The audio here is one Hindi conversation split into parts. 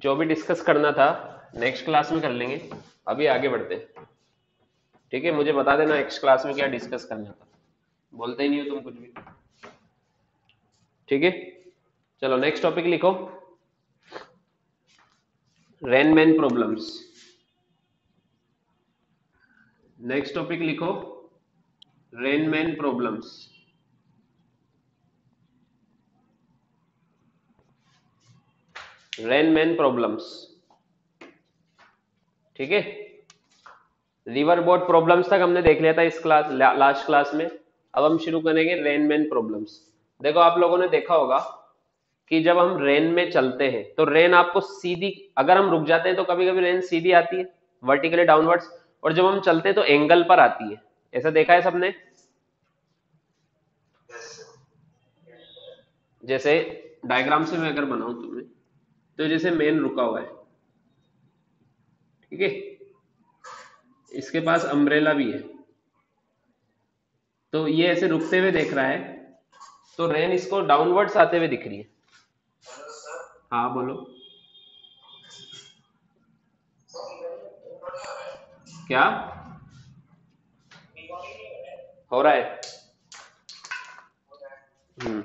जो भी डिस्कस करना था नेक्स्ट क्लास में कर लेंगे, अभी आगे बढ़ते हैं। ठीक है, मुझे बता देना नेक्स्ट क्लास में क्या डिस्कस करना था, बोलते ही नहीं हो तुम कुछ भी। ठीक है, चलो नेक्स्ट टॉपिक लिखो, रेनमैन प्रॉब्लम्स। नेक्स्ट टॉपिक लिखो, रेनमैन प्रॉब्लम्स। रेनमैन प्रॉब्लम्स, ठीक है। रिवर बोट प्रॉब्लम्स तक हमने देख लिया था इस क्लास लास्ट क्लास में। अब हम शुरू करेंगे रेनमैन प्रॉब्लम्स। देखो आप लोगों ने देखा होगा कि जब हम रेन में चलते हैं तो रेन आपको सीधी, अगर हम रुक जाते हैं तो कभी कभी रेन सीधी आती है वर्टिकली डाउनवर्ड्स, और जब हम चलते हैं तो एंगल पर आती है। ऐसा देखा है सबने? जैसे डायग्राम से मैं अगर बनाऊं तुम्हें, तो जैसे मेन रुका हुआ है, ठीक है, इसके पास अम्ब्रेला भी है, तो ये ऐसे रुकते हुए देख रहा है, तो रेन इसको डाउनवर्ड्स आते हुए दिख रही है। हाँ बोलो, क्या हो रहा है? हम्म,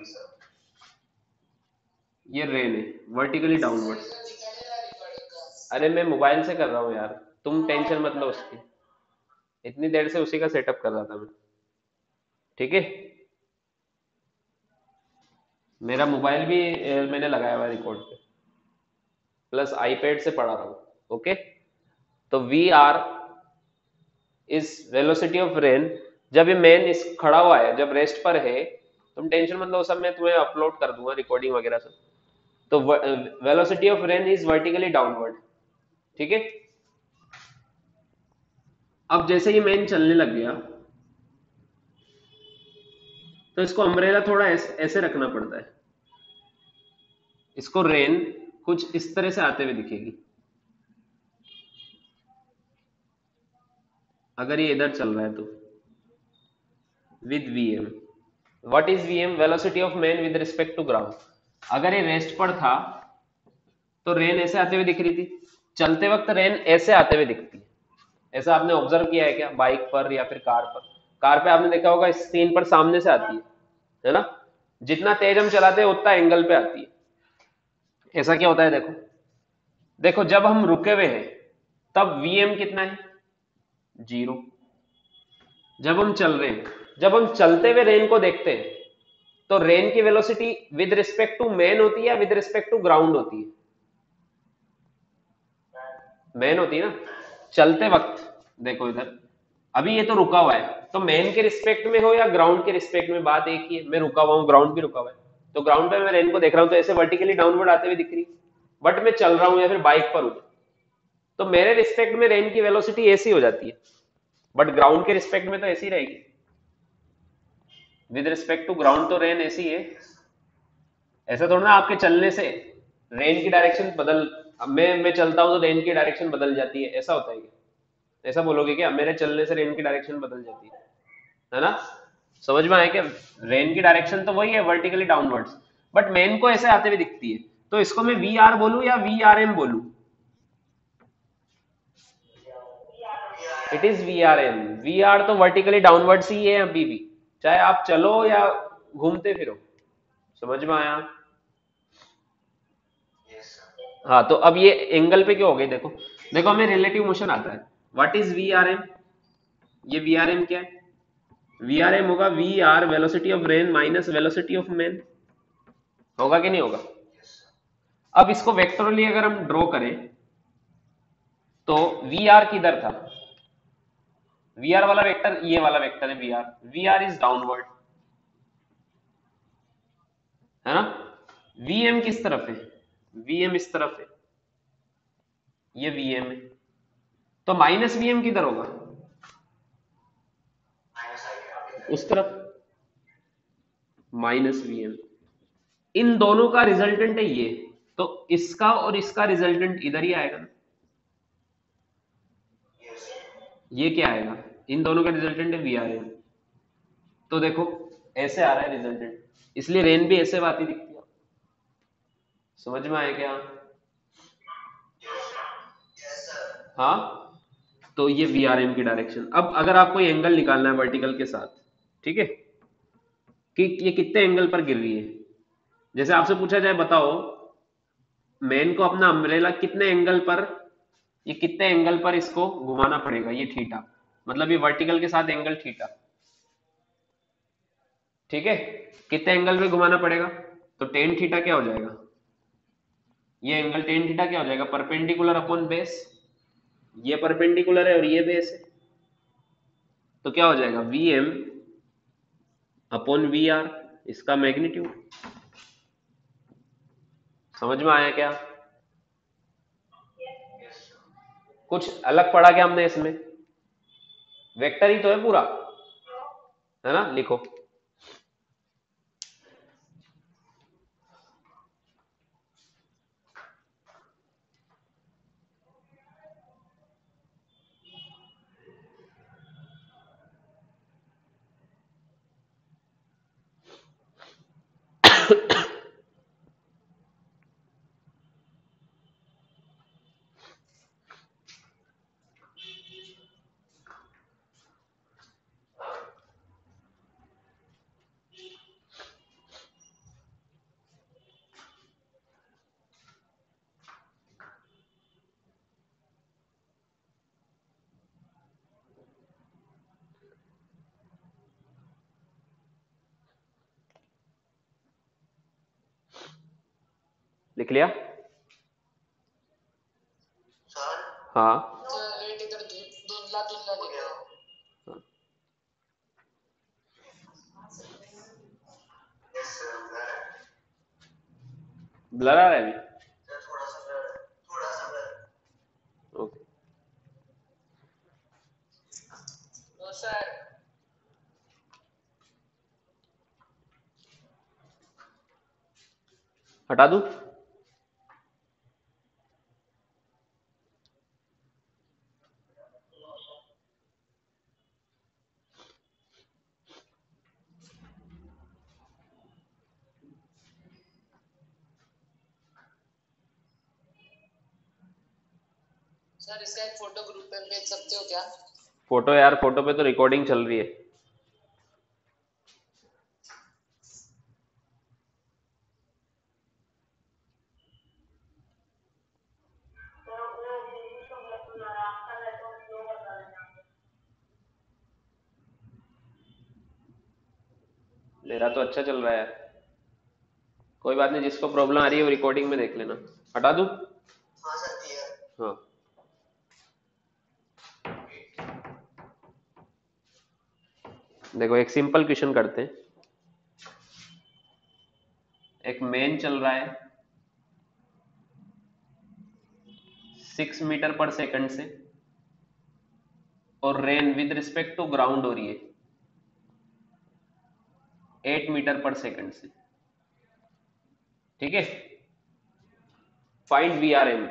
ये रेन है वर्टिकली डाउनवर्ड्स। अरे मैं मोबाइल से कर रहा हूँ यार, तुम टेंशन मत लो उसकी, इतनी देर से उसी का सेटअप कर रहा था मैं। ठीक है, मेरा मोबाइल भी मैंने लगाया हुआ है रिकॉर्ड पे, प्लस आईपैड से पढ़ा रहा हूँ। ओके, तो V R is velocity of rain. जब ये मेन इस खड़ा हुआ है, जब रेस्ट पर है, तुम टेंशन मत लो, सब मैं तुम्हें अपलोड कर दूंगा रिकॉर्डिंग वगैरह सब। तो velocity of rain is vertically downward, ठीक है। अब जैसे ये मेन चलने लग गया, तो इसको अम्ब्रेला थोड़ा ऐसे रखना पड़ता है। इसको रेन कुछ इस तरह से आते हुए दिखेगी, अगर ये इधर चल रहा है तो, with VM. What is VM? Velocity of man with respect to ground. अगर ये रेस्ट पर था तो रेन ऐसे आते हुए दिख रही थी, चलते वक्त रेन ऐसे आते हुए दिखती है। ऐसा आपने ऑब्जर्व किया है क्या, बाइक पर या फिर कार पर? कार पे आपने देखा होगा स्क्रीन पर सामने से आती है ना? जितना तेज हम चलाते हैं उतना एंगल पे आती है। ऐसा क्या होता है देखो, देखो जब हम रुके हुए हैं तब वीएम कितना है? 0। जब हम चल रहे हैं, जब हम चलते हुए रेन को देखते हैं, तो रेन की velocity with respect to man होती है या विद रिस्पेक्ट टू ग्राउंड होती है? मैन होती है ना। चलते वक्त देखो इधर, अभी ये तो रुका हुआ है, तो मैन के रिस्पेक्ट में हो या ग्राउंड के रिस्पेक्ट में, बात एक ही है। मैं रुका हुआ हूँ, ग्राउंड भी रुका हुआ है, तो ग्राउंड पे मैं रेन को देख रहा हूँ तो ऐसे वर्टिकली डाउनवर्ड आते हुए दिख रही, बट मैं चल रहा हूँ या फिर बाइक पर हूँ, तो मेरे रिस्पेक्ट में रेन की वेलोसिटी ऐसी हो जाती है, बट ग्राउंड के रिस्पेक्ट में तो ऐसी रहेगी। विद रिस्पेक्ट टू ग्राउंड तो रेन ऐसी है। ऐसा थोड़ा ना आपके चलने से रेन की डायरेक्शन बदल, अब मैं चलता हूँ तो रेन की डायरेक्शन बदल जाती है, ऐसा होता है क्या? ऐसा बोलोगे क्या, मेरे चलने से रेन की डायरेक्शन बदल जाती है ना? समझ में आया क्या? रेन की डायरेक्शन तो वही है वर्टिकली डाउनवर्ड्स, बट मेन को ऐसे आते हुए दिखती है, तो इसको मैं वी आर बोलूं या वी आर एम बोलूं? It is V R M. V R तो वर्टिकली डाउनवर्ड्स ही है अभी भी, चाहे आप चलो या घूमते फिरो। समझ में आया? हाँ, तो अब ये एंगल पे क्यों हो गई देखो, देखो हमें रिलेटिव मोशन आता है। What is V R M? ये वी आर एम क्या है? वी आर एम होगा V R velocity of rain minus velocity of man, होगा कि नहीं होगा? अब इसको वेक्टरली अगर हम ड्रॉ करें, तो वी आर किधर था? वी आर वाला वेक्टर ये वाला वेक्टर है V R. V R is downward, है ना? वी एम किस तरफ है? वी एम इस तरफ है, ये वी एम है, तो माइनस वी एम किधर होगा? उस तरफ, माइनस वी एम। इन दोनों का रिजल्टेंट है ये, तो इसका और इसका रिजल्टेंट इधर ही आएगा ना। ये क्या आएगा? इन दोनों का रिजल्टेंट है वी आर एम, तो देखो ऐसे आ रहा है रिजल्टेंट, इसलिए रेन भी ऐसे आती दिखती है। समझ में आया क्या? हाँ, तो ये VRM की डायरेक्शन। अब अगर आपको ये एंगल निकालना है वर्टिकल के साथ, ठीक है, कि ये कितने एंगल पर गिर रही है, जैसे आपसे पूछा जाए बताओ मैन को अपना अम्ब्रेला कितने एंगल पर, ये कितने एंगल पर इसको घुमाना पड़ेगा, ये थीटा, मतलब ये वर्टिकल के साथ एंगल थीटा, ठीक है, कितने एंगल पे घुमाना पड़ेगा, तो टेन थीटा क्या हो जाएगा, ये एंगल टेन थीटा क्या हो जाएगा, परपेंडिकुलर अपॉन बेस, ये परपेंडिकुलर है और ये बेस है, तो क्या हो जाएगा VM अपॉन VR, इसका मैग्नीट्यूड। समझ में आया क्या, कुछ अलग पढ़ा क्या हमने इसमें, वेक्टर ही तो है पूरा, है ना, लिखो। लिख लिया, हाँ, ब्लर आ रहा है अभी, ओके, हटा दूं, सर इसका एक फोटो ग्रुप पे भेज सकते हो क्या, फोटो यार, फोटो पे तो रिकॉर्डिंग चल रही है, मेरा तो अच्छा चल रहा है यार, कोई बात नहीं, जिसको प्रॉब्लम आ रही है वो रिकॉर्डिंग में देख लेना, हटा दूं, हाँ, देखो एक सिंपल क्वेश्चन करते हैं, एक मैन चल रहा है 6 मीटर पर सेकंड से और rain with respect to ground हो रही है 8 मीटर पर सेकंड से, ठीक है, find VRM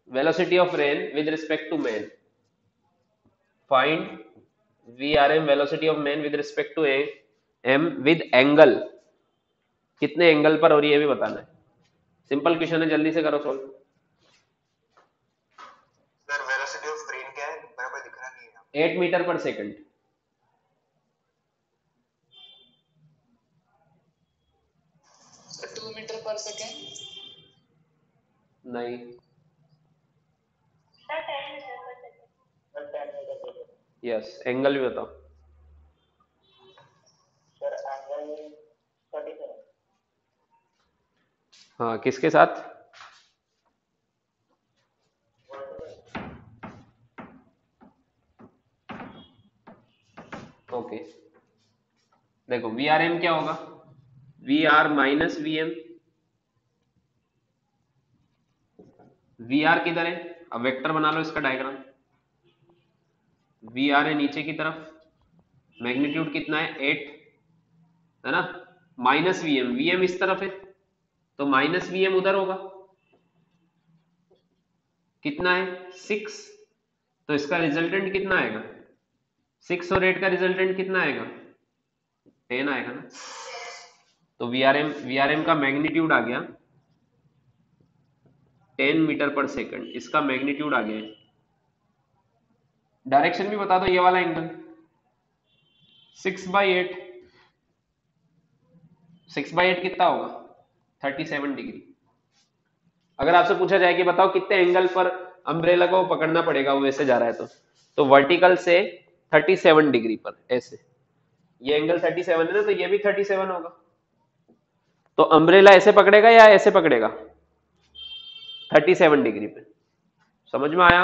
velocity of rain with respect to man, find VRM velocity of man with respect to M with angle, कितने एंगल पर हो रही है ये भी बताना है, सिंपल क्वेश्चन है, जल्दी से करो solve. Sir velocity of train क्या है, बराबर दिख रहा नहीं है, 8 metre per second, sir 2 metre पर सेकेंड, नहीं, यस, एंगल भी बताओ, सर एंगल 47, हाँ, किसके साथ, ओके, देखो VRM क्या होगा, VR माइनस VM, VR किधर है, अब वेक्टर बना लो इसका डायग्राम, VR है नीचे की तरफ, मैग्नीट्यूड कितना है 8, है ना, माइनस VM इस तरफ है, तो माइनस VM उधर होगा, कितना है 6, तो इसका रिजल्टेंट कितना आएगा, 6 और 8 का रिजल्टेंट कितना आएगा, 10 आएगा ना, तो VRM का मैग्नीट्यूड आ गया 10 मीटर पर सेकंड, इसका मैग्नीट्यूड आ गया डायरेक्शन भी बता दो, ये वाला एंगल 6/8, 6/8 कितना होगा 37 डिग्री। अगर आपसे पूछा जाए कि बताओ कितने एंगल पर अम्ब्रेला को पकड़ना पड़ेगा, वो वैसे जा रहा है तो वर्टिकल से 37 डिग्री पर ऐसे, ये एंगल 37 है ना, तो ये भी 37 होगा। तो अम्ब्रेला ऐसे पकड़ेगा या ऐसे पकड़ेगा 37 डिग्री पे। समझ में आया?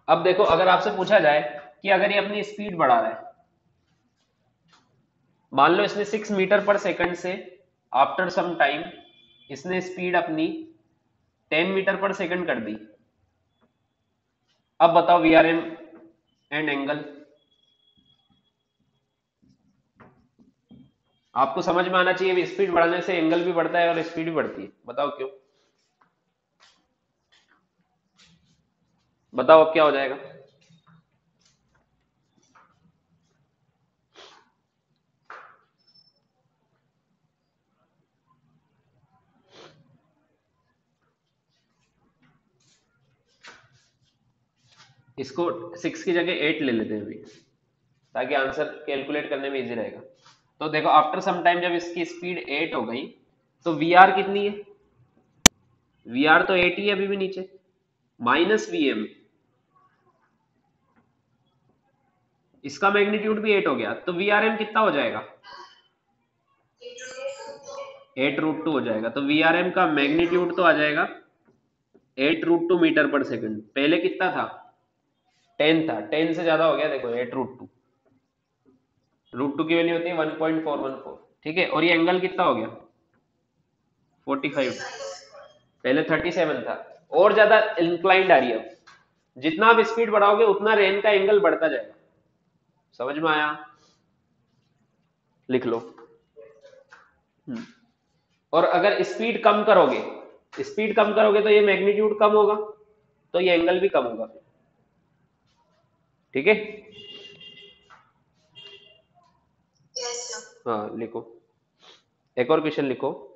अब देखो, अगर आपसे पूछा जाए कि अगर ये अपनी स्पीड बढ़ा रहा है, मान लो इसने 6 मीटर पर सेकंड से आफ्टर सम टाइम इसने स्पीड अपनी 10 मीटर पर सेकंड कर दी। अब बताओ V R M and angle. आपको समझ में आना चाहिए स्पीड बढ़ाने से एंगल भी बढ़ता है और स्पीड भी बढ़ती है। बताओ क्यों? बताओ अब क्या हो जाएगा? इसको 6 की जगह 8 ले लेते हैं अभी, ताकि आंसर कैलकुलेट करने में इजी रहेगा। तो देखो आफ्टर सम टाइम जब इसकी स्पीड 8 हो गई तो वी आर कितनी है? वी आर तो 8 ही है अभी भी नीचे, माइनस वी एम, इसका मैग्नीट्यूड भी 8 हो गया, तो वी आर एम कितना हो जाएगा? 8√2 हो जाएगा। तो वी आर एम का मैग्नीट्यूड तो आ जाएगा 8√2 मीटर पर सेकंड। पहले कितना था? 10 था, 10 से ज्यादा हो गया, देखो 8√2, √2 की वैल्यू होती है 1.414, ठीक है। और ये एंगल कितना हो गया 45, पहले 37 था, और ज्यादा इंक्लाइंड आ रही है। अब जितना आप स्पीड बढ़ाओगे उतना रेन का एंगल बढ़ता जाएगा। समझ में आया? लिख लो। और अगर स्पीड कम करोगे तो ये मैग्नीट्यूड कम होगा, तो ये एंगल भी कम होगा, ठीक है। हाँ लिखो, एक और क्वेश्चन लिखो।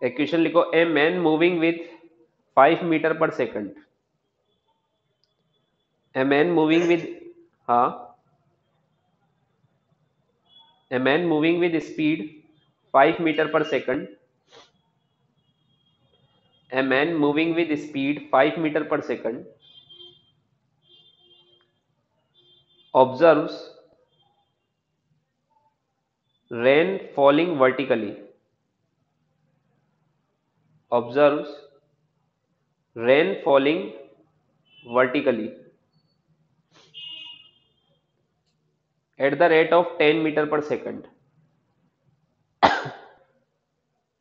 एक क्वेश्चन लिखो, a man moving with 5 metre per second. A man moving with, हाँ, a man moving with speed 5 metre per second, a man moving with speed 5 meter per second observes rain falling vertically, observes rain falling vertically at the rate of 10 meter per second,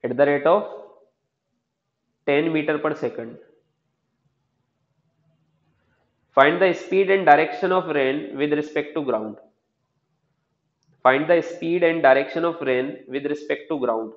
at the rate of 10 meter per second. Find the speed and direction of rain with respect to ground. Find the speed and direction of rain with respect to ground.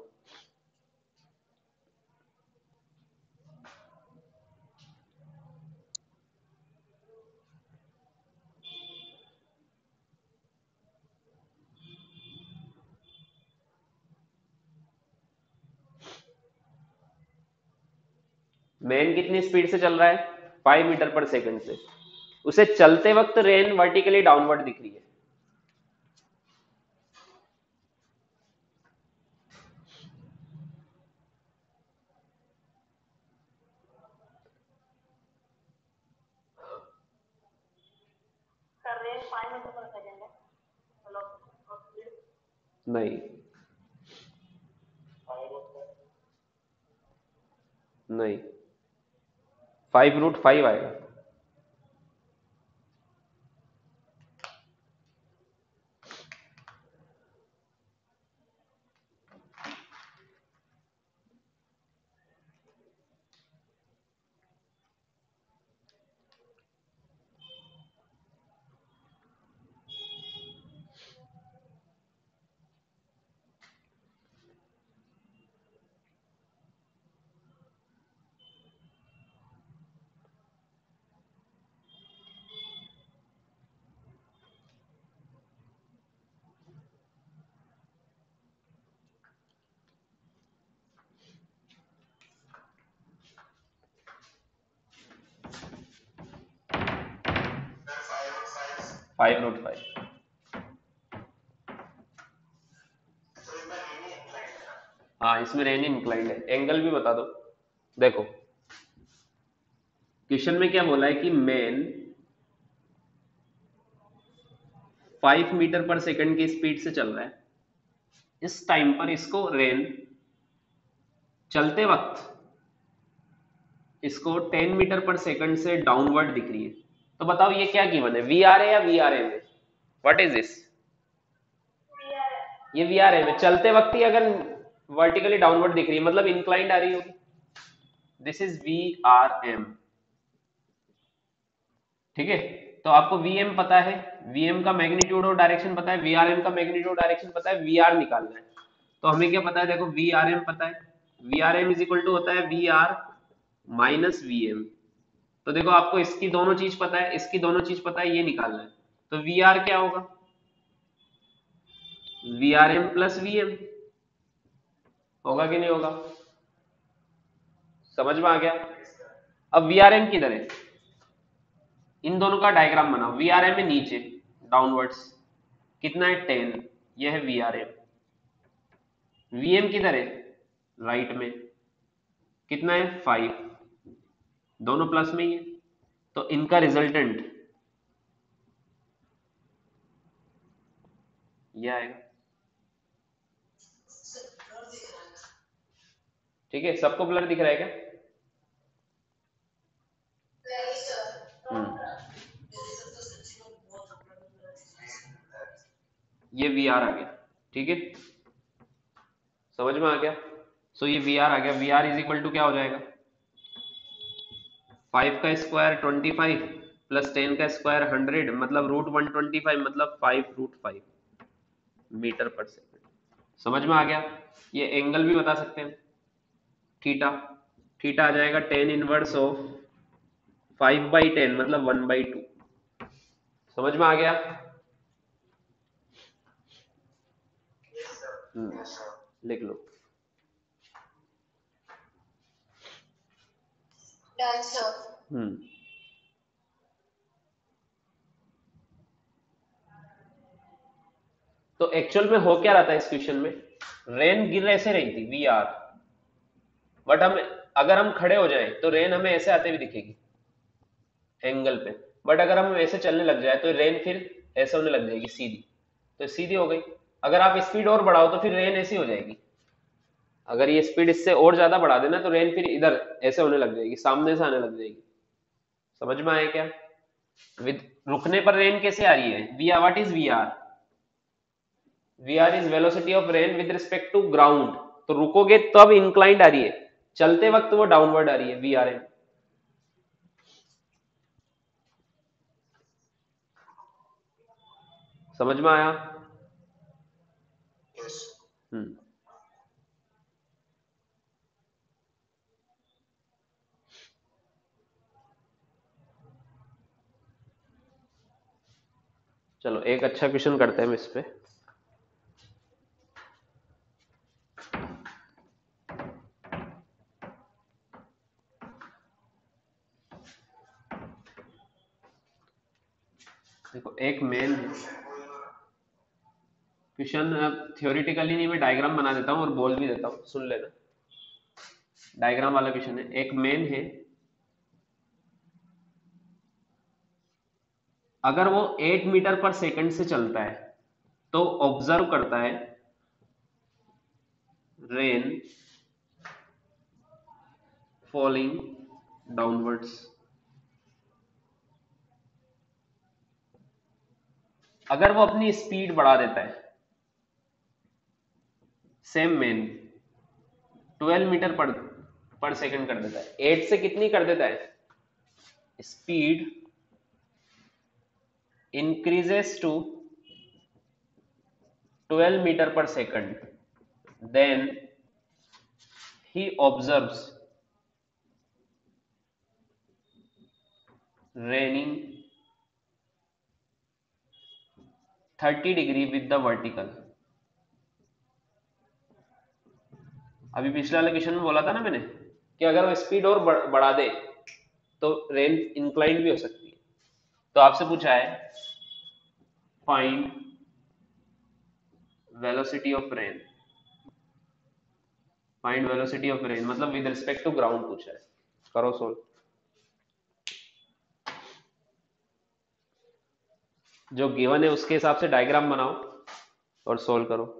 Man कितनी स्पीड से चल रहा है? 5 मीटर पर सेकंड से। उसे चलते वक्त रेन वर्टिकली डाउनवर्ड दिख रही है। नहीं, नहीं, 5√5 आएगा। 5√5। हाँ, इसमें रेन इंक्लाइंड है। एंगल भी बता दो। देखो क्वेश्चन में क्या बोला है कि मैन 5 मीटर पर सेकंड की स्पीड से चल रहा है। इस टाइम पर इसको रेन चलते वक्त इसको 10 मीटर पर सेकंड से डाउनवर्ड दिख रही है। तो बताओ ये क्या गिवन है, वी आर है या वी आर एम है? What is this? ये वी आर एम है। चलते वक्त ही अगर वर्टिकली डाउनवर्ड दिख रही है मतलब इंक्लाइंड आ रही होगी। This is V R M. ठीक है, तो आपको वीएम पता है, वीएम का मैग्नीट्यूड और डायरेक्शन पता है, वीआरएम का मैग्नीट्यूड डायरेक्शन पता है, वीआर निकालना है। तो हमें क्या पता है, देखो वीआरएम पता है, वीआरएम इज इक्वल टू होता है वीआर माइनस वीएम। तो देखो आपको इसकी दोनों चीज पता है, इसकी दोनों चीज पता है, ये निकालना है। तो वीआर क्या होगा, वीआरएम प्लस वीएम होगा कि नहीं होगा? समझ में आ गया? अब वीआरएम किधर है, इन दोनों का डायग्राम बनाओ। वीआरएम है नीचे डाउनवर्ड्स, कितना है 10, यह है वीआरएम। वीएम किधर है, राइट में, कितना है 5, दोनों प्लस में ही है। तो इनका रिजल्टेंट यह आएगा। ठीक है, सबको ब्लर दिख रहा है क्या? ये वी आर आ गया। ठीक है, समझ में आ गया? सो ये वी आर आ गया। V R is equal to क्या हो जाएगा, 5 का स्क्वायर 25 प्लस 10 का स्क्वायर 100 मतलब √125 मतलब 5√5 मीटर पर सेकंड। समझ में आ गया? ये एंगल भी बता सकते हैं, थीटा। थीटा आ जाएगा 10 इनवर्स ऑफ 5/10 मतलब 1/2। समझ में आ गया? लिख लो। तो एक्चुअल में हो क्या रहा था इस क्वेश्चन में, रेन गिर ऐसे रही थी वी आर, बट हम अगर हम खड़े हो जाएं तो रेन हमें ऐसे आते हुए दिखेगी एंगल पे, बट अगर हम ऐसे चलने लग जाए तो रेन फिर ऐसे होने लग जाएगी सीधी, तो सीधी हो गई। अगर आप स्पीड और बढ़ाओ तो फिर रेन ऐसी हो जाएगी। अगर ये स्पीड इससे और ज्यादा बढ़ा देना तो रेन फिर इधर ऐसे होने लग जाएगी, सामने से आने लग जाएगी। समझ में आया क्या? विद रुकने पर रेन कैसे आ रही है, V R, what is V R? V R is velocity of rain with respect to ground. तो रुकोगे तब इंक्लाइंड आ रही है, चलते वक्त वो डाउनवर्ड आ रही है, वी आर एन। समझ में आया? यस। चलो एक अच्छा क्वेश्चन करते हैं हम इस पे। देखो एक मेन क्वेश्चन, थ्योरेटिकली नहीं, मैं डायग्राम बना देता हूँ और बोल भी देता हूँ, सुन लेना। डायग्राम वाला क्वेश्चन है। एक मेन है, अगर वो 8 मीटर पर सेकंड से चलता है तो ऑब्जर्व करता है रेन फॉलिंग डाउनवर्ड्स। अगर वो अपनी स्पीड बढ़ा देता है, same main 12 metre per second कर देता है, 8 से कितनी कर देता है, speed increases to 12 meter per second, then he observes raining 30 degree with the vertical। अभी पिछले वाले क्वेश्चन में बोला था ना मैंने कि अगर वो स्पीड और बढ़ा दे तो रेन इंक्लाइंड भी हो सकती है। तो आपसे पूछा है find velocity of rain, find velocity of rain मतलब विद रिस्पेक्ट टू ग्राउंड पूछा है। करो सोल्व, जो गिवन है उसके हिसाब से डायग्राम बनाओ और सोल्व करो।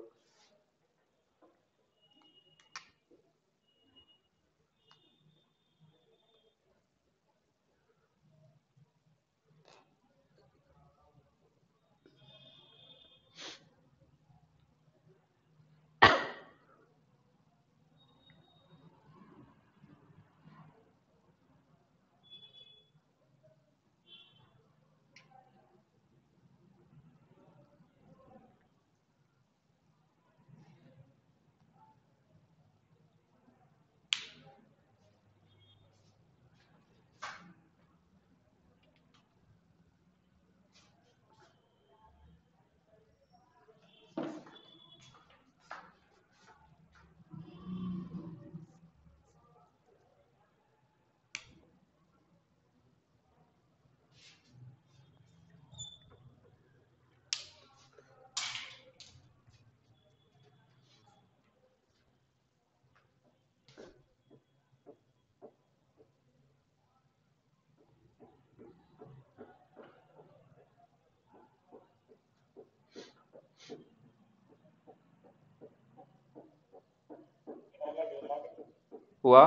हुआ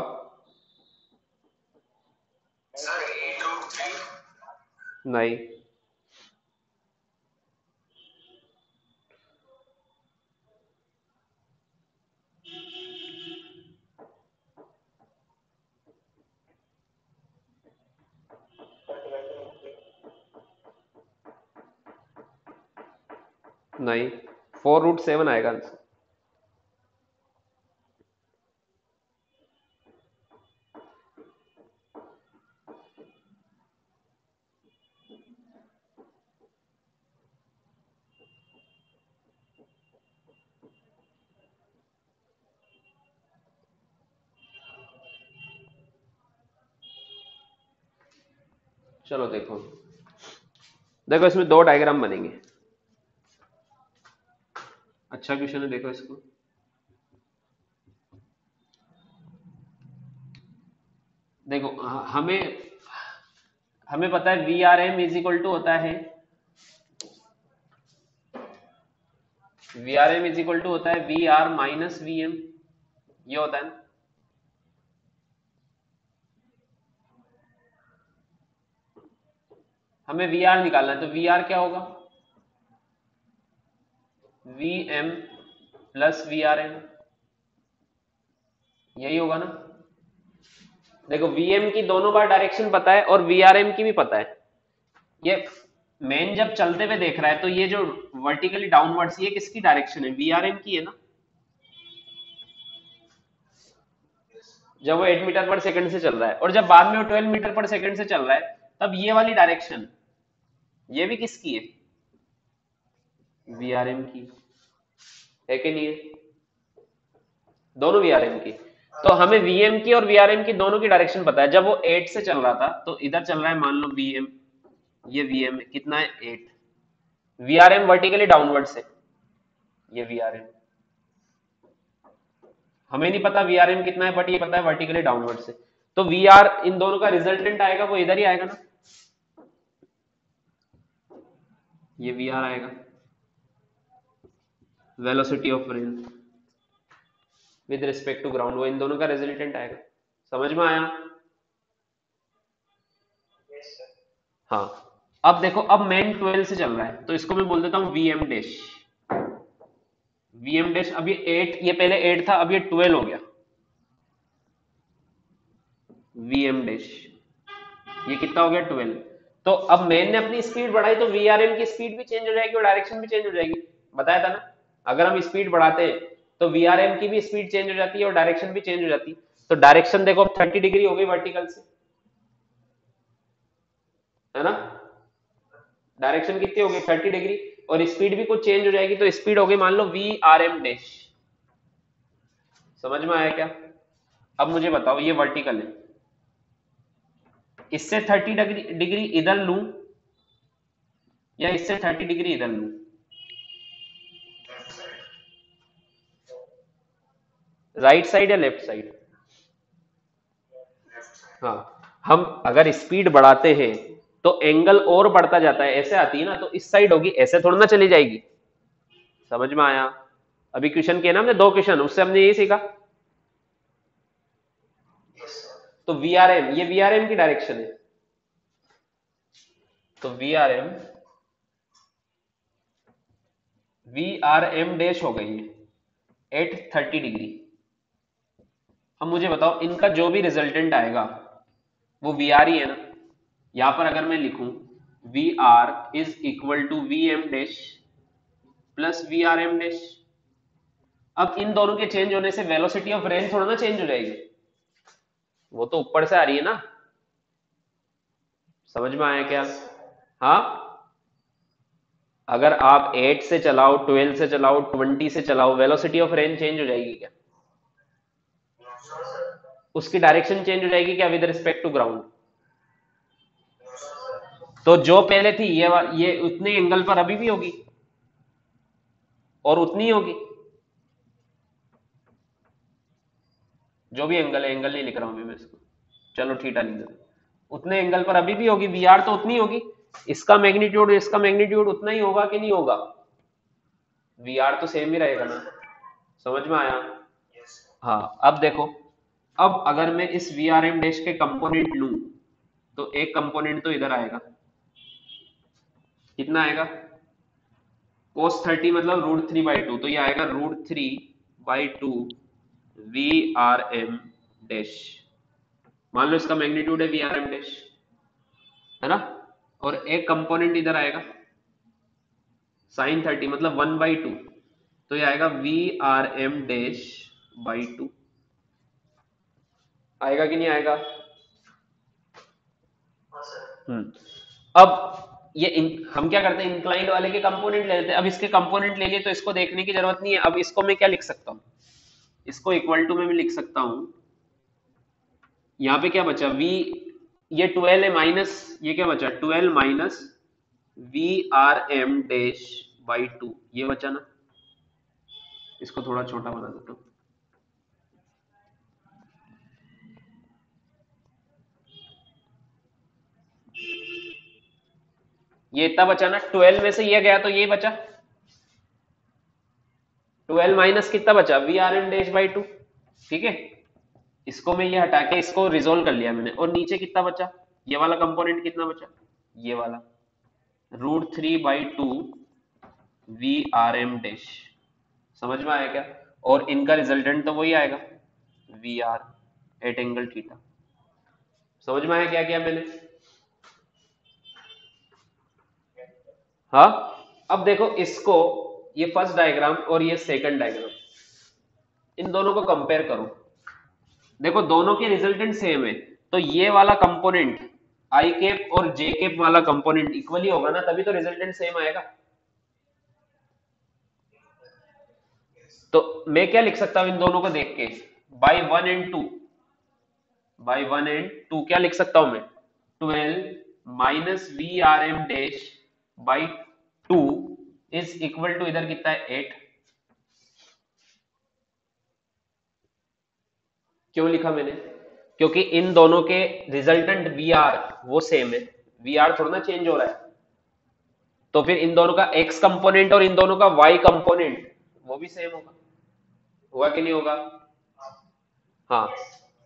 सर 8√3 नहीं, नहीं 4√7 आएगा आंसर। चलो देखो, देखो इसमें दो डायग्राम बनेंगे। अच्छा क्वेश्चन है, देखो इसको। देखो हमें हमें पता है V R M is equal to होता है, V R M is equal to होता है V R minus V M, ये होता है ना। हमें वी आर निकालना है, तो वी आर क्या होगा, V M plus V R M, यही होगा ना। देखो वीएम की दोनों बार डायरेक्शन पता है और वीआरएम की भी पता है। ये मैन जब चलते हुए देख रहा है तो ये जो वर्टिकली डाउनवर्ड्स, ये किसकी डायरेक्शन है, वीआरएम की है ना। जब वो 8 मीटर पर सेकंड से चल रहा है और जब बाद में वो 12 मीटर पर सेकंड से चल रहा है, तब ये वाली डायरेक्शन ये भी किसकी है, वीआरएम की है कि नहीं है, दोनों वीआरएम की। तो हमें वीएम की और वीआरएम की दोनों की डायरेक्शन पता है। जब वो 8 से चल रहा था तो इधर चल रहा है, मान लो वीएम, ये वीएम कितना है 8, वीआरएम वर्टिकली डाउनवर्ड से, ये वीआरएम हमें नहीं पता वीआरएम कितना है, बट ये पता है वर्टिकली डाउनवर्ड से। तो वीआर इन दोनों का रिजल्टेंट आएगा, वो इधर ही आएगा ना, ये वीआर आएगा, velocity of rain with respect to ground, वो इन दोनों का रिजल्टेंट आएगा। समझ में आया। हाँ अब देखो, अब मैन 12 से चल रहा है तो इसको मैं बोल देता हूं वीएम डैश, वीएम डैश। अब ये 8, ये पहले 8 था, अब ये 12 हो गया, वीएम डैश ये कितना हो गया 12। तो अब मैन ने अपनी स्पीड बढ़ाई तो वीआरएम की स्पीड भी चेंज हो जाएगी और डायरेक्शन भी चेंज हो जाएगी, बताया था ना। अगर हम स्पीड बढ़ाते हैं तो वीआरएम की भी स्पीड चेंज हो जाती है और डायरेक्शन भी चेंज हो जाती है। तो डायरेक्शन देखो अब 30 डिग्री हो गई वर्टिकल से, है ना। डायरेक्शन कितनी हो गई 30 डिग्री, और स्पीड भी कुछ चेंज हो जाएगी, तो स्पीड हो गई मान लो वी आर एम डैश। समझ में आया क्या। अब मुझे बताओ, ये वर्टिकल है, इससे 30 डिग्री इधर लूं या इससे 30 डिग्री इधर लूं? राइट साइड या लेफ्ट साइड? हाँ, हम अगर स्पीड बढ़ाते हैं तो एंगल और बढ़ता जाता है, ऐसे आती है ना, तो इस साइड होगी, ऐसे थोड़ा ना चली जाएगी। समझ में आया? अभी क्वेश्चन किया ना हमने, 2 क्वेश्चन, उससे हमने यही सीखा। तो वीआरएम, ये वीआरएम की डायरेक्शन है, तो वीआरएम वीआरएम डैश हो गई है एट 30 डिग्री। अब मुझे बताओ, इनका जो भी रिजल्टेंट आएगा वो वी आर ही है ना। यहां पर अगर मैं लिखूं V R is equal to V M dash plus V R M dash, अब इन दोनों के चेंज होने से वेलोसिटी ऑफ रेन थोड़ा ना चेंज हो जाएगी, वो तो ऊपर से आ रही है ना। समझ में आया क्या? हाँ, अगर आप 8 से चलाओ, 12 से चलाओ, 20 से चलाओ, वेलोसिटी ऑफ रेन चेंज हो जाएगी क्या? उसकी डायरेक्शन चेंज हो जाएगी क्या विद रिस्पेक्ट टू ग्राउंड? तो जो पहले थी ये उतने एंगल पर अभी भी होगी और उतनी ही होगी। जो भी एंगल है, एंगल नहीं लिख रहा हूं मैं इसको, चलो थीटा लिख देते, उतने एंगल पर अभी भी होगी, वी आर तो उतनी होगी, इसका मैग्नीट्यूड उतना ही होगा कि नहीं होगा? वी आर तो सेम ही रहेगा ना। समझ में आया? हाँ, अब देखो, अब अगर मैं इस वी आर एम डैश के कंपोनेंट लूं तो एक कंपोनेंट तो इधर आएगा, कितना आएगा? cos 30 मतलब √3/2, तो ये आएगा √3/2 वी आर एम डैश। मान लो इसका मैग्नीट्यूड है वी आर एम डैश, है ना, और एक कंपोनेंट इधर आएगा sin 30 मतलब 1/2, तो ये आएगा V R M dash by 2। आएगा कि नहीं आएगा? अब हम क्या करते हैं, इंक्लाइंड वाले के कंपोनेंट ले लेते हैं। अब इसके कंपोनेंट ले लिए तो इसको देखने की जरूरत नहीं है। अब इसको मैं क्या लिख सकता हूँ, इसको इक्वल टू में भी लिख सकता हूँ, यहाँ पे क्या बचा v, ये 12 है माइनस, ये क्या बचा 12 minus V R M dash by 2, ये बचा ना। इसको थोड़ा छोटा बना देता हूँ, ये इतना बचा ना, 12 में से ये गया तो ये बचा, 12 माइनस कितना बचा V R M dash by 2। ठीक है, इसको मैं ये हटा के इसको रिजोल्व कर लिया मैंने, और नीचे कितना बचा, ये वाला कंपोनेंट कितना बचा, ये वाला √3/2 वी आर एम डैश। समझ में आया क्या? और इनका रिजल्टेंट तो वही आएगा V R at angle theta. समझ में आया क्या किया मैंने? हाँ, अब देखो इसको, ये फर्स्ट डायग्राम और ये सेकंड डायग्राम, इन दोनों को कंपेयर करो। देखो दोनों के रिजल्टेंट सेम है, तो ये वाला कंपोनेंट आई कैप और जे कैप वाला कंपोनेंट इक्वली होगा ना, तभी तो रिजल्टेंट सेम आएगा। तो मैं क्या लिख सकता हूं इन दोनों को देख के, बाई 1 एंड 2, बाई 1 एंड 2 क्या लिख सकता हूं मैं, 12 minus V R M dash by 2 is equal to, इधर कितना है 8। क्यों लिखा मैंने? क्योंकि इन दोनों के रिजल्टेंट वी आर वो सेम है, वी आर थोड़ा ना चेंज हो रहा है, तो फिर इन दोनों का एक्स कंपोनेंट और इन दोनों का वाई कंपोनेंट वो भी सेम होगा। होगा कि नहीं होगा? हाँ,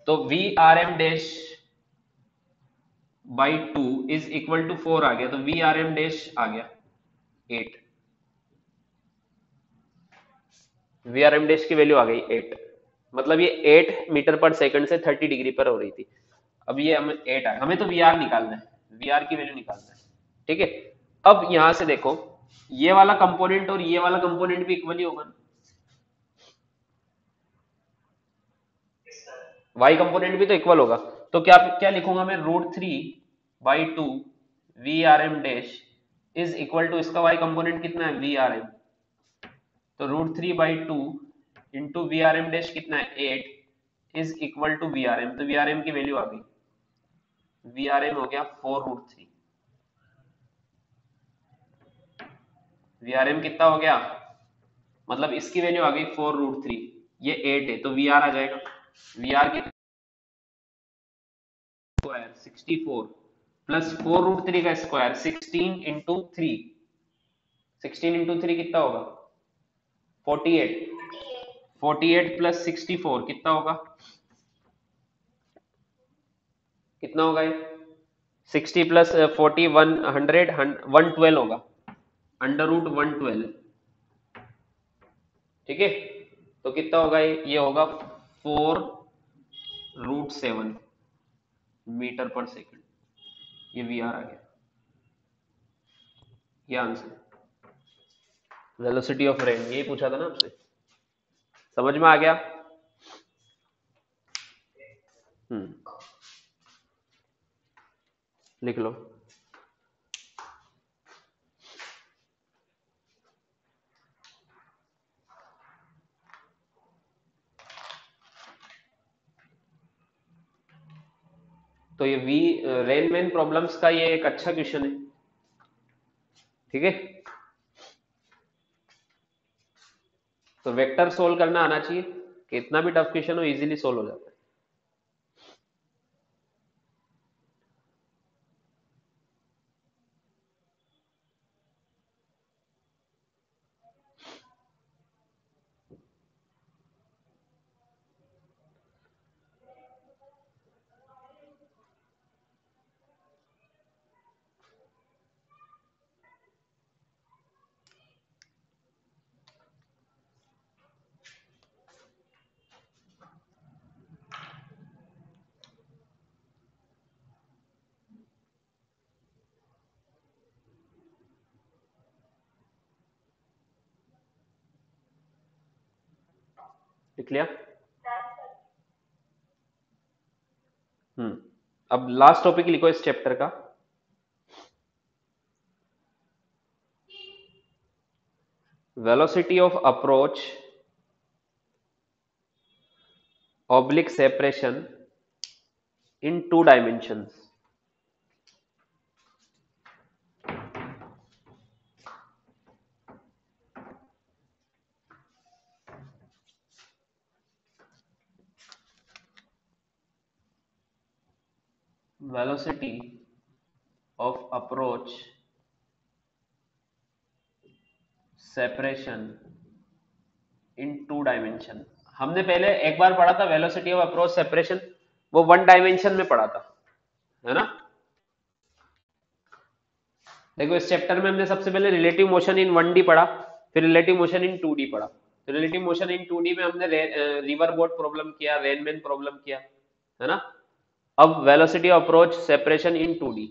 तो V R M dash by 2 is equal to 4 आ गया, तो वी आर एम डैश आ गया 8, वी आर एम डैश की वैल्यू आ गई 8, मतलब ये 8 मीटर पर सेकंड से 30 डिग्री पर हो रही थी। अब ये हमें 8 आ, हमें तो वी आर निकालना है, वी आर की वैल्यू निकालना है। ठीक है, अब यहां से देखो, ये वाला कंपोनेंट और ये वाला कंपोनेंट भी इक्वली होगा, वाई कंपोनेंट भी तो इक्वल होगा। तो क्या क्या लिखूंगा मैं, √3/2 V R M dash is equal to, इसका वाई कंपोनेंट कितना है वी आर एम, तो √3/2 into V R M dash कितना है 8 is equal to V R M, तो वी आर एम की वैल्यू आ गई, वी आर एम हो गया 4√3। VRM कितना हो गया, मतलब इसकी वैल्यू आ गई 4√3, ये 8 है तो VR आ जाएगा, VR कितना स्क्वायर 64 प्लस 4√3 का स्क्वायर 16 इंटू 3, 16 इंटू 3 कितना होगा 48, 48 प्लस 64 कितना होगा, कितना होगा ये 60 प्लस 40 100 112 होगा, √112, ठीक है। तो कितना होगा ये होगा 4√7 मीटर पर सेकंड, ये VR आ गया, ये आंसर वेलोसिटी ऑफ रेन, यही पूछा था ना आपसे, समझ में आ गया। लिख लो। तो ये रेन मैन प्रॉब्लम्स का ये एक अच्छा क्वेश्चन है, ठीक है। तो वेक्टर सोल्व करना आना चाहिए, कितना भी टफ क्वेश्चन हो इजीली सोल्व हो जाता है। लिख लिया। अब लास्ट टॉपिक लिखो इस चैप्टर का, velocity of approach oblique separation in 2 dimensions. velocity of approach separation in 2 dimension। हमने पहले एक बार पढ़ा था वेलोसिटी ऑफ अप्रोच सेपरेशन, वो 1 डायमेंशन में पढ़ा था, है ना। देखो इस चैप्टर में हमने सबसे पहले रिलेटिव मोशन इन 1D पढ़ा, फिर रिलेटिव मोशन इन 2D पढ़ा। तो रिलेटिव मोशन इन 2D में हमने रिवर बोट प्रॉब्लम किया, रेनमैन प्रॉब्लम किया, है ना। अब velocity of approach separation in 2D।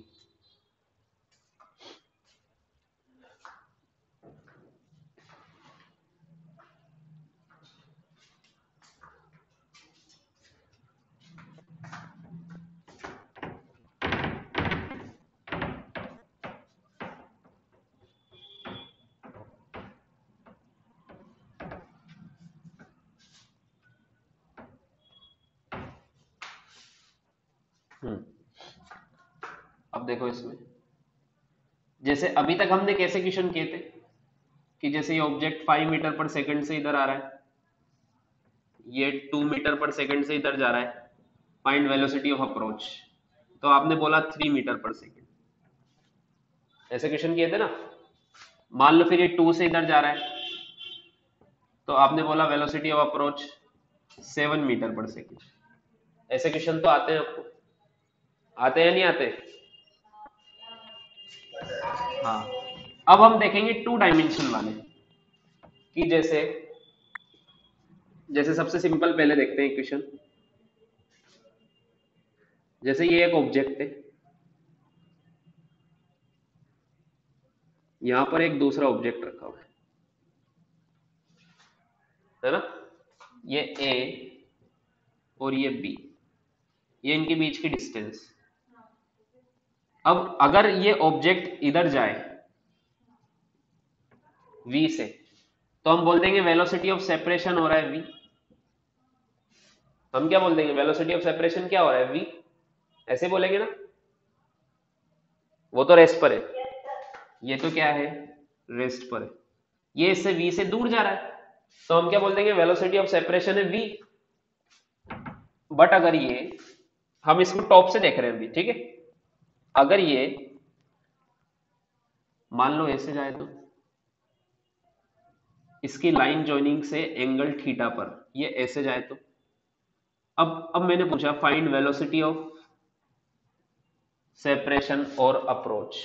अब देखो इसमें, जैसे अभी तक हमने कैसे क्वेश्चन किए थे कि जैसे ये ऑब्जेक्ट 5 मीटर पर सेकंड से इधर आ रहा है, ये 2 मीटर पर सेकंड से इधर जा रहा है, फाइंड वेलोसिटी ऑफ अप्रोच, तो आपने बोला 3 मीटर पर सेकंड, ऐसे क्वेश्चन किए थे ना। मान लो फिर ये 2 से इधर जा रहा है, तो आपने बोला velocity of approach 7 metre per second. ऐसे क्वेश्चन तो आते हैं आपको, आते हैं नहीं आते। हाँ, अब हम देखेंगे 2 डायमेंशन वाले, कि जैसे जैसे सबसे सिंपल पहले देखते हैं क्वेश्चन। जैसे ये एक ऑब्जेक्ट है, यहां पर एक दूसरा ऑब्जेक्ट रखा हुआ है ना, ये ए और ये बी, ये इनके बीच की डिस्टेंस। अब अगर ये ऑब्जेक्ट इधर जाए v से, तो हम बोल देंगे वेलोसिटी ऑफ सेपरेशन हो रहा है v। हम क्या बोल देंगे, वेलोसिटी ऑफ सेपरेशन क्या हो रहा है v, ऐसे बोलेंगे ना। वो तो रेस्ट पर है, ये तो क्या है रेस्ट पर है, ये इससे v से दूर जा रहा है, तो हम क्या बोल देंगे, वेलोसिटी ऑफ सेपरेशन है v। बट अगर ये, हम इसको टॉप से देख रहे हैं अभी, ठीक है, अगर ये मान लो ऐसे जाए तो इसकी लाइन जॉइनिंग से एंगल थीटा पर ये ऐसे जाए तो, अब मैंने पूछा फाइंड वेलोसिटी ऑफ सेपरेशन और approach,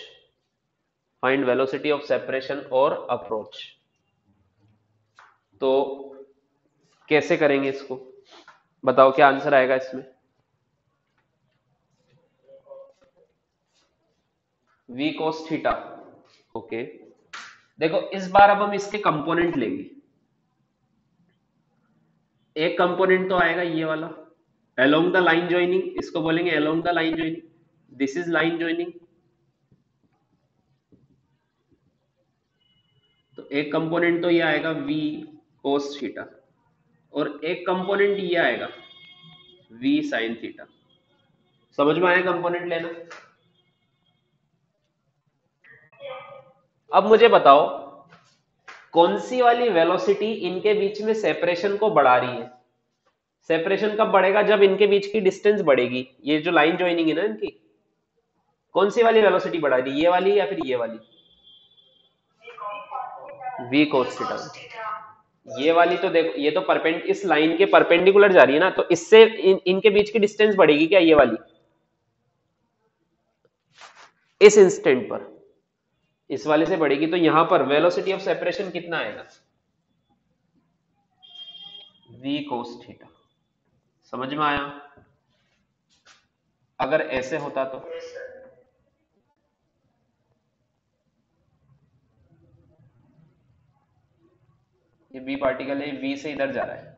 find velocity of separation और अप्रोच, तो कैसे करेंगे इसको, बताओ क्या आंसर आएगा इसमें। v cos theta, okay. देखो इस बार अब हम इसके कंपोनेंट लेंगे, एक कंपोनेंट तो आएगा ये वाला अलोंग द लाइन ज्वाइनिंग, इसको बोलेंगे along the line joining, this is line joining. तो एक कंपोनेंट तो ये आएगा v cos थीटा, और एक कंपोनेंट ये आएगा v sin थीटा। समझ में आया कंपोनेंट लेना। अब मुझे बताओ कौन सी वाली वेलोसिटी इनके बीच में सेपरेशन को बढ़ा रही है। सेपरेशन कब बढ़ेगा, जब इनके बीच की डिस्टेंस बढ़ेगी, ये जो लाइन ज्वाइनिंग है ना इनकी, कौन सी वाली वेलोसिटी बढ़ा रही है, ये वाली या फिर ये वाली, v cos थीटा। ये वाली तो देखो, ये तो इस लाइन के परपेंडिकुलर जा रही है ना, तो इससे इनके बीच की डिस्टेंस बढ़ेगी क्या, ये वाली, इस इंस्टेंट पर इस वाले से बढ़ेगी, तो यहां पर वेलोसिटी ऑफ सेपरेशन कितना आएगा, v cos थीटा। समझ में आया। अगर ऐसे होता तो ये b पार्टिकल है, v से इधर जा रहा है,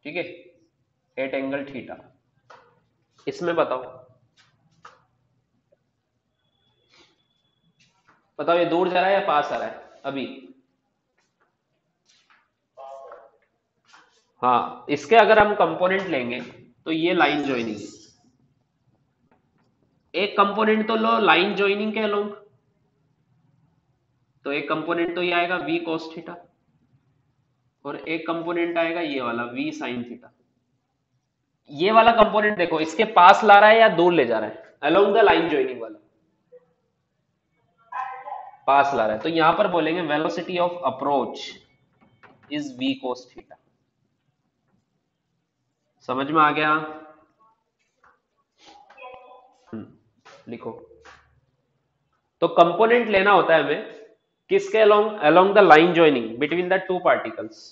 ठीक है, एट एंगल थीटा। इसमें बताओ ये दूर जा रहा है या पास आ रहा है अभी। हाँ, इसके अगर हम कंपोनेंट लेंगे तो ये लाइन ज्वाइनिंग है, एक कंपोनेंट तो लो लाइन ज्वाइनिंग के अलोंग, तो एक कंपोनेंट तो ये आएगा v cos थीटा, और एक कंपोनेंट आएगा ये वाला v sin थीटा। ये वाला कंपोनेंट देखो इसके पास ला रहा है या दूर ले जा रहा है, अलोंग द लाइन ज्वाइनिंग वाला पास ला रहा है, तो यहां पर बोलेंगे velocity of approach is v cos theta. समझ में आ गया। लिखो, तो कंपोनेंट लेना होता है हमें किसके along, along the line joining between the two particles.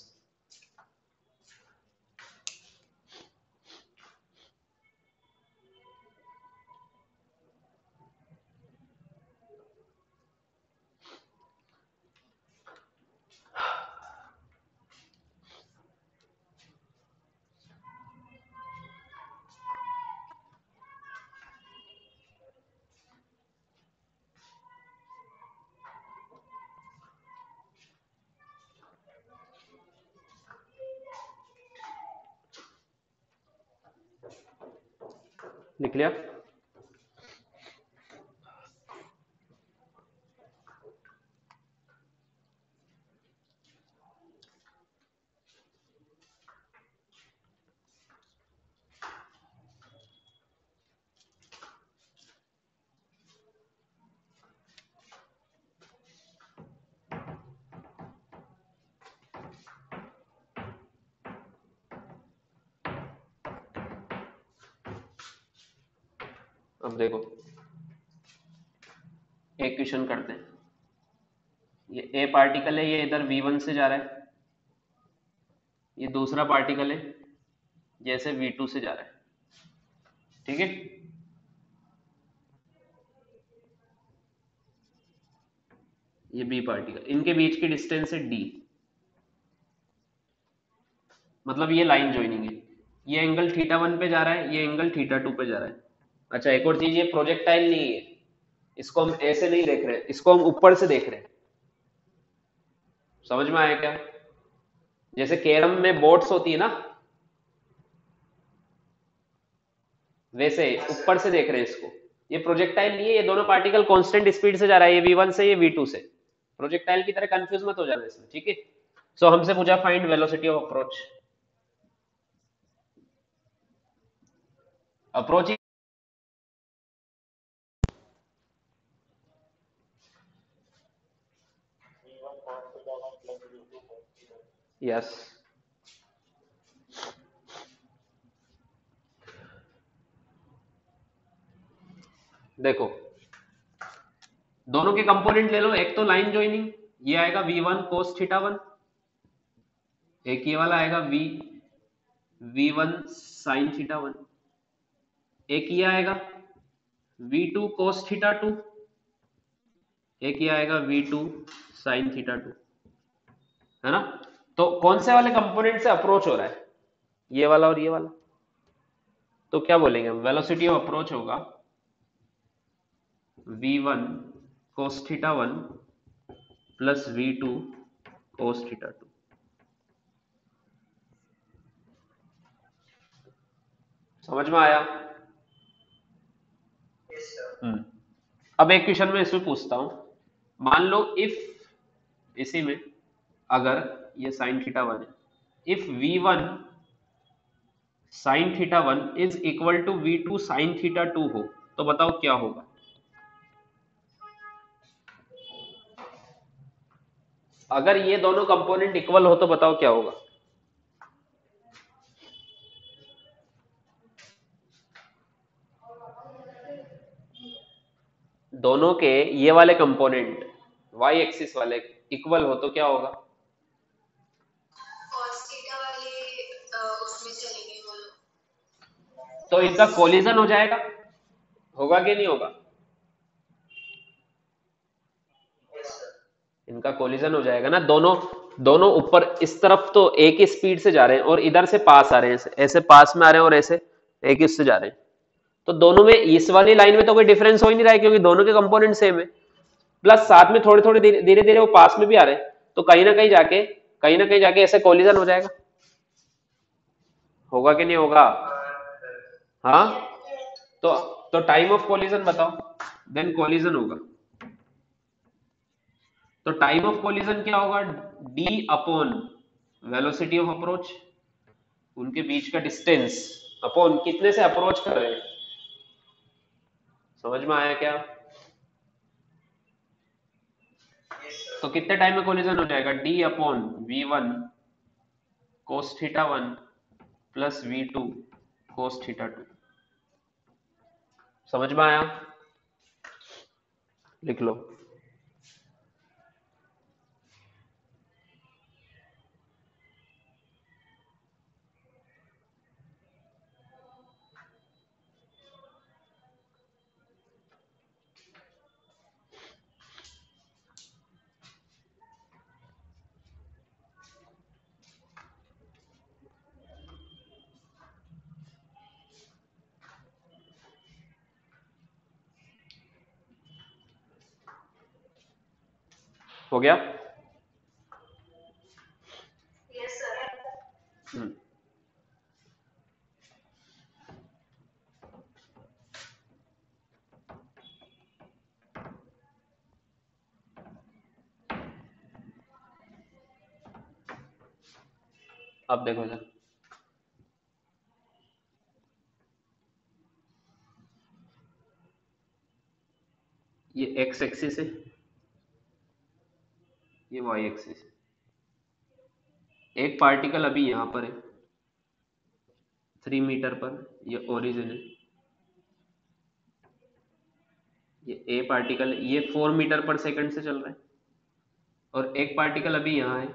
लिख लिया। अब देखो एक क्वेश्चन करते हैं, ये ए पार्टिकल है, ये इधर v1 से जा रहा है, ये दूसरा पार्टिकल है जैसे v2 से जा रहा है, ठीक है। ये बी पार्टिकल, इनके बीच की डिस्टेंस है d, मतलब ये लाइन ज्वाइनिंग है, ये एंगल थीटा 1 पे जा रहा है, ये एंगल थीटा 2 पे जा रहा है। अच्छा एक और चीज, ये प्रोजेक्टाइल नहीं है, इसको हम ऐसे नहीं देख रहे, इसको हम ऊपर से देख रहे हैं। समझ में आया क्या, जैसे कैरम में बोर्ड्स होती है ना, वैसे ऊपर से देख रहे हैं इसको। ये प्रोजेक्टाइल नहीं है, ये दोनों पार्टिकल कांस्टेंट स्पीड से जा रहा है, ये v1 से ये v2 से, प्रोजेक्टाइल की तरह कंफ्यूज मत हो जाना इसमें, ठीक है। सो हमसे पूछा find velocity of approach. Approach yes, देखो दोनों के कंपोनेंट ले लो। एक तो लाइन ज्वाइनिंग, ये आएगा v1 cos थीटा 1, एक ये वाला आएगा v1 sin थीटा 1, एक ये आएगा v2 cos थीटा 2, एक ये आएगा v2 sin थीटा 2, है ना। तो कौन से वाले कंपोनेंट से अप्रोच हो रहा है, ये वाला और ये वाला। तो क्या बोलेंगे हम, वेलोसिटी ऑफ अप्रोच होगा v1 cos theta 1 plus v2 cos theta 2। समझ में आया। अब एक क्वेश्चन में इसमें पूछता हूं, मान लो इफ इसी में अगर ये साइन थीटा 1 है, if v1 sine theta 1 is equal to v2 sine theta 2 हो, तो बताओ क्या होगा। अगर ये दोनों कंपोनेंट इक्वल हो तो बताओ क्या होगा। दोनों के ये वाले कंपोनेंट y एक्सिस वाले इक्वल हो तो क्या होगा। cos थीटा वाले उसमें चलेंगे वो लोग। तो इनका कोलिजन हो जाएगा, होगा कि नहीं होगा। इनका कोलिजन हो जाएगा ना, दोनों दोनों ऊपर इस तरफ तो एक ही स्पीड से जा रहे हैं और इधर से पास आ रहे हैं, ऐसे पास में आ रहे हैं और ऐसे एक ही उससे जा रहे हैं। तो दोनों में इस वाली लाइन में तो कोई डिफरेंस हो ही नहीं रहा है क्योंकि दोनों के कंपोनेंट सेम है। प्लस साथ में थोड़े थोड़े धीरे धीरे वो पास में भी आ रहे हैं, तो कहीं ना कहीं जाके ऐसे कोलिजन हो जाएगा। होगा कि नहीं होगा। हाँ, तो टाइम ऑफ कोलिजन बताओ, देन कोलिजन होगा। तो टाइम ऑफ कोलिजन क्या होगा, D upon velocity of approach, उनके बीच का डिस्टेंस अपॉन कितने से अप्रोच कर रहे हैं। समझ में आया क्या। तो कितने टाइम में कोलिजन हो जाएगा, D upon v1 cos theta 1 plus v2 cos theta 2। समझ में आया, लिख लो। हो गया। Yes sir. अब देखो सर, ये एक्स एक्सिस है, ये वाई एक्सिस है। एक पार्टिकल अभी यहां पर है 3 मीटर पर, ये ओरिजिन है। ये ए पार्टिकल, ये 4 मीटर पर सेकंड से चल रहा है। और एक पार्टिकल अभी यहाँ है,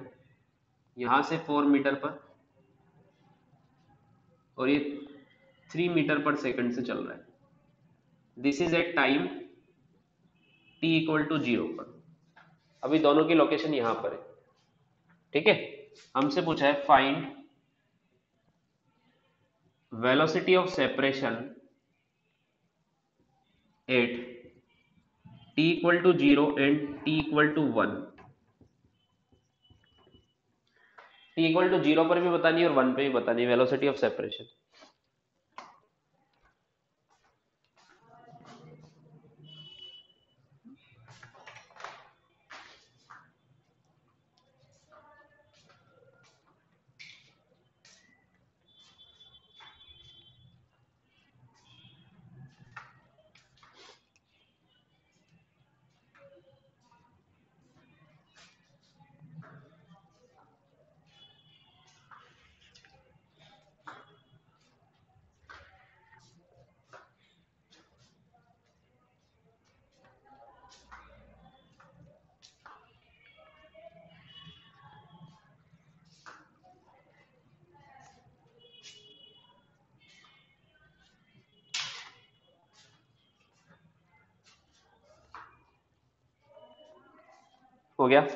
यहाँ से 4 मीटर पर, और ये 3 मीटर पर सेकंड से चल रहा है। This is at time t equal to 0 पर। अभी दोनों की लोकेशन यहाँ पर है, ठीक है। हमसे पूछा है find velocity of separation at t equal to 0 and t equal to 1। t equal to 0 पर भी बतानी है और 1 पे भी बतानी है वेलोसिटी ऑफ सेपरेशन। हो गया।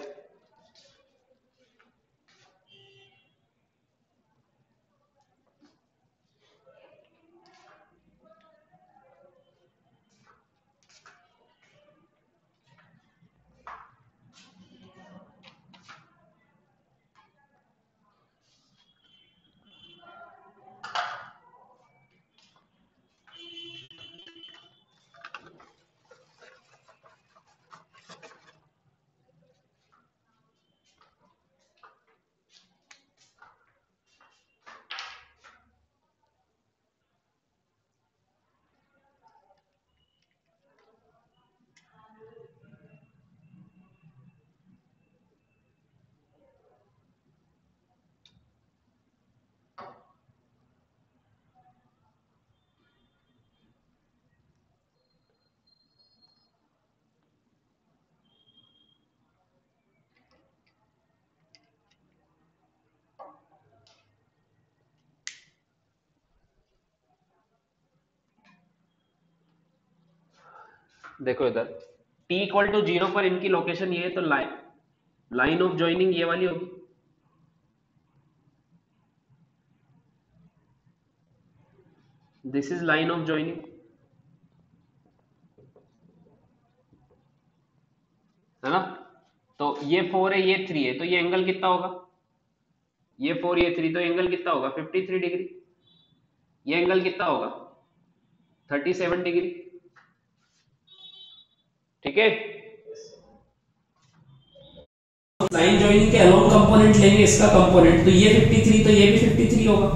देखो इधर t इक्वल टू 0 पर इनकी लोकेशन ये है, तो लाइन ऑफ ज्वाइनिंग ये वाली होगी। This is line of joining, है ना। तो ये 4 है, ये 3 है, तो ये एंगल कितना होगा? ये 4 ये 3, तो एंगल कितना होगा? 53 डिग्री। ये एंगल कितना होगा? 37 डिग्री। ठीक है। लाइन ज्वाइनिंग के अलोंग कंपोनेंट लेंगे, इसका कंपोनेंट, तो ये 53, तो ये भी 53 होगा,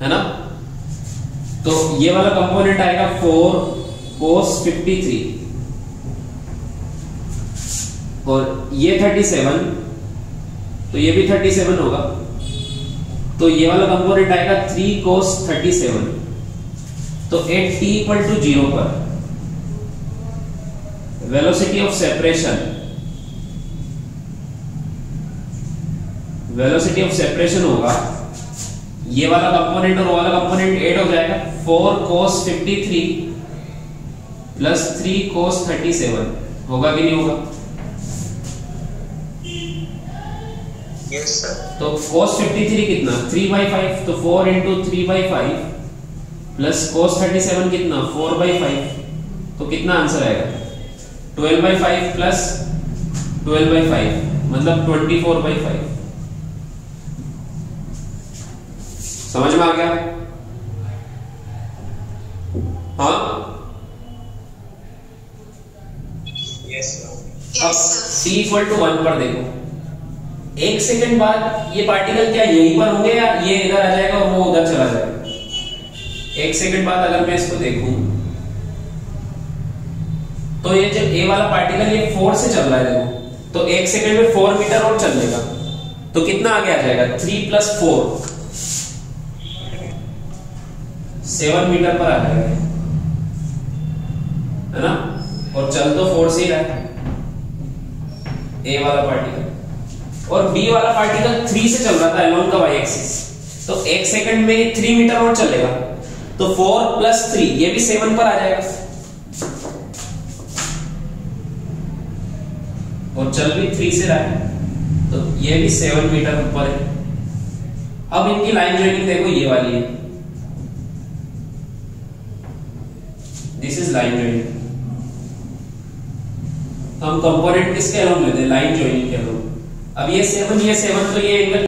है ना। तो ये वाला कंपोनेंट आएगा 4 cos 53, और ये 37, तो ये भी 37 होगा, तो ये वाला कंपोनेंट आएगा 3 cos 37। तो एट t इक्वल टू 0 पर वेलोसिटी ऑफ सेपरेशन होगा, ये वाला कंपोनेंट और वो वाला कंपोनेंट ऐड हो जाएगा, 4 cos 53 प्लस 3 cos 37, होगा कि नहीं होगा? Yes sir. तो cos 53 कितना? 3/5, तो 4 इंटू 3/5 प्लस cos 37 कितना? 4/5, तो कितना आंसर आएगा? 12/5 प्लस 12/5 मतलब 24/5। समझ में आ गया? हाँ, यस सर। अब t इक्वल टू 1 पर देखो, एक सेकंड बाद ये पार्टिकल क्या यहीं पर होंगे या ये इधर आ जाएगा और वो उधर चला जाएगा? एक सेकंड बाद अगर मैं इसको देखूं, तो ये जब ए वाला पार्टिकल ये 4 से चल रहा है, देखो, तो एक सेकंड में 4 मीटर और चल लेगा, तो कितना आगे आ जाएगा? 3 प्लस 4 7 मीटर पर आ जाएगा, है ना। और चल तो 4 से ही रहा है ए वाला पार्टिकल, और बी वाला पार्टिकल 3 से चल रहा था अलोंग द वाई एक्सिस, तो एक सेकंड में 3 मीटर और चलेगा, तो 4 प्लस 3 ये भी 7 पर आ जाएगा, और चल भी 3 से रहा है, तो ये भी 7 मीटर ऊपर है। अब इनकी लाइन ज्वाइनिंग देखो, ये वाली है, दिस इज लाइन ज्वाइनिंग। हम कंपोनेंट किसके अलोंग लेते हैं? लाइन ज्वाइनिंग के अलोंग। अब ये 7 तो ये एंगल